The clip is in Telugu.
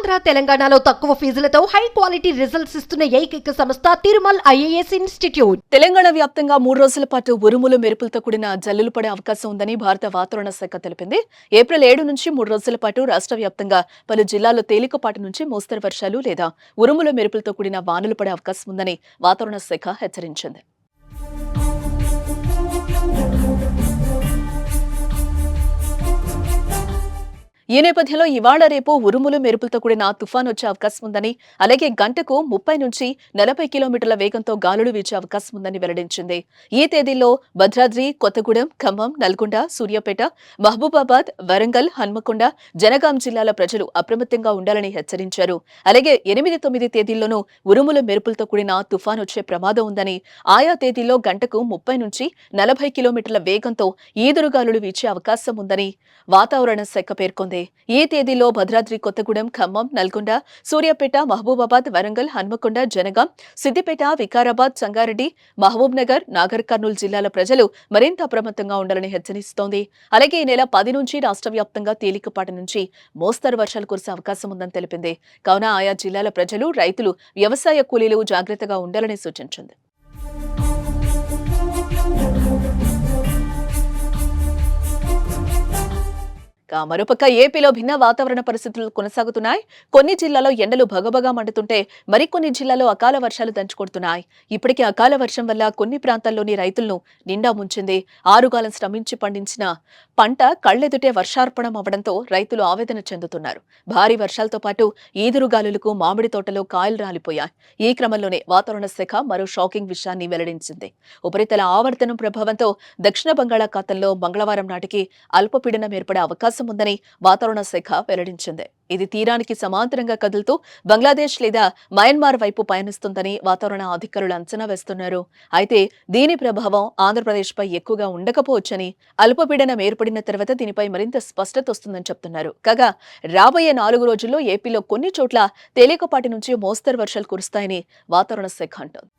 ఆంధ్ర తెలంగాణలో తక్కువ ఫీజులతో హై క్వాలిటీ రిజల్ట్స్ ఇస్తున్న ఏకైక సంస్థ తిరుమల్ ఐఏఎస్ ఇన్స్టిట్యూట్. తెలంగాణ వ్యాప్తంగా 3 రోజుల పాటు ఉరుములు మెరుపులతో కూడిన జల్లులు పడే అవకాశం ఉందని భారత వాతావరణ శాఖ తెలిపింది. ఏప్రిల్ 7 నుంచి 3 రోజుల పాటు రాష్ట్ర వ్యాప్తంగా పలు జిల్లాల్లో తేలికపాటి నుంచి మోస్తరు వర్షాలు లేదా ఉరుములు మెరుపులతో కూడిన వానలు పడే అవకాశం ఉందని వాతావరణ శాఖ హెచ్చరించింది. ఈ నేపథ్యంలో ఇవాళ రేపు ఉరుములు మెరుపులతో కూడిన తుఫాను వచ్చే అవకాశం ఉందని, అలాగే గంటకు 30 నుంచి 40 కిలోమీటర్ల వేగంతో గాలులు వీచే అవకాశం ఉందని వెల్లడించింది. ఈ తేదీల్లో భద్రాద్రి, కొత్తగూడెం, ఖమ్మం, నల్గొండ, సూర్యాపేట, మహబూబాబాద్, వరంగల్, హన్మకొండ, జనగాం జిల్లాల ప్రజలు అప్రమత్తంగా ఉండాలని హెచ్చరించారు. అలాగే 8, 9 తేదీల్లోనూ ఉరుములు మెరుపులతో కూడిన తుఫాను వచ్చే ప్రమాదం ఉందని, ఆయా తేదీల్లో గంటకు 30 నుంచి 40 కిలోమీటర్ల వేగంతో ఈదురుగాలులు వీచే అవకాశం ఉందని వాతావరణ శాఖ పేర్కొంది. ఈ తేదీలో భద్రాద్రి, కొత్తగూడెం, ఖమ్మం, నల్గొండ, సూర్యాపేట, మహబూబాబాద్, వరంగల్, హన్మకొండ, జనగాం, సిద్దిపేట, వికారాబాద్, సంగారెడ్డి, మహబూబ్ నగర్, నాగర్ కర్నూలు జిల్లాల ప్రజలు మరింత అప్రమత్తంగా ఉండాలని హెచ్చరిస్తోంది. అలాగే ఈ నెల 10 నుంచి రాష్ట్ర వ్యాప్తంగా తేలికపాటి నుంచి మోస్తరు వర్షాలు కురిసే అవకాశం ఉందని తెలిపింది. కావున ఆయా జిల్లాల ప్రజలు, రైతులు, వ్యవసాయ కూలీలు జాగ్రత్తగా ఉండాలని సూచించింది. మరోపక్క ఏపీలో భిన్న వాతావరణ పరిస్థితులు కొనసాగుతున్నాయి. కొన్ని జిల్లాలో ఎండలు భగభగా మండుతుంటే మరికొన్ని జిల్లాలో అకాల వర్షాలు దంచుకొడుతున్నాయి. ఇప్పటికే అకాల వర్షం వల్ల కొన్ని ప్రాంతాల్లోని రైతులను నిండా ముంచింది. ఆరుగాలం శ్రమించి పండించిన పంట కళ్లెదుటే వర్షార్పణం అవడంతో రైతులు ఆవేదన చెందుతున్నారు. భారీ వర్షాలతో పాటు ఈదురుగాలులకు మామిడి తోటలో కాయలు రాలిపోయాయి. ఈ క్రమంలోనే వాతావరణ శాఖ మరో షాకింగ్ విషయాన్ని వెల్లడించింది. ఉపరితల ఆవర్తనం ప్రభావంతో దక్షిణ బంగాళాఖాతంలో మంగళవారం నాటికి అల్పపీడనం ఏర్పడే అవకాశం ఉందని వాతావరణ శాఖ వెల్లడించింది. ఇది తీరానికి సమాంతరంగా కదులుతూ బంగ్లాదేశ్ లేదా మయన్మార్ వైపు పయనిస్తుందని వాతావరణ అధికారులు అంచనా వేస్తున్నారు. అయితే దీని ప్రభావం ఆంధ్రప్రదేశ్పై ఎక్కువగా ఉండకపోవచ్చని, అల్పపీడనం ఏర్పడిన తర్వాత దీనిపై మరింత స్పష్టత వస్తుందని చెప్తున్నారు. కాగా రాబోయే 4 రోజుల్లో ఏపీలో కొన్ని చోట్ల తేలికపాటి నుంచి మోస్తరు వర్షాలు కురుస్తాయని వాతావరణ శాఖ అంటోంది.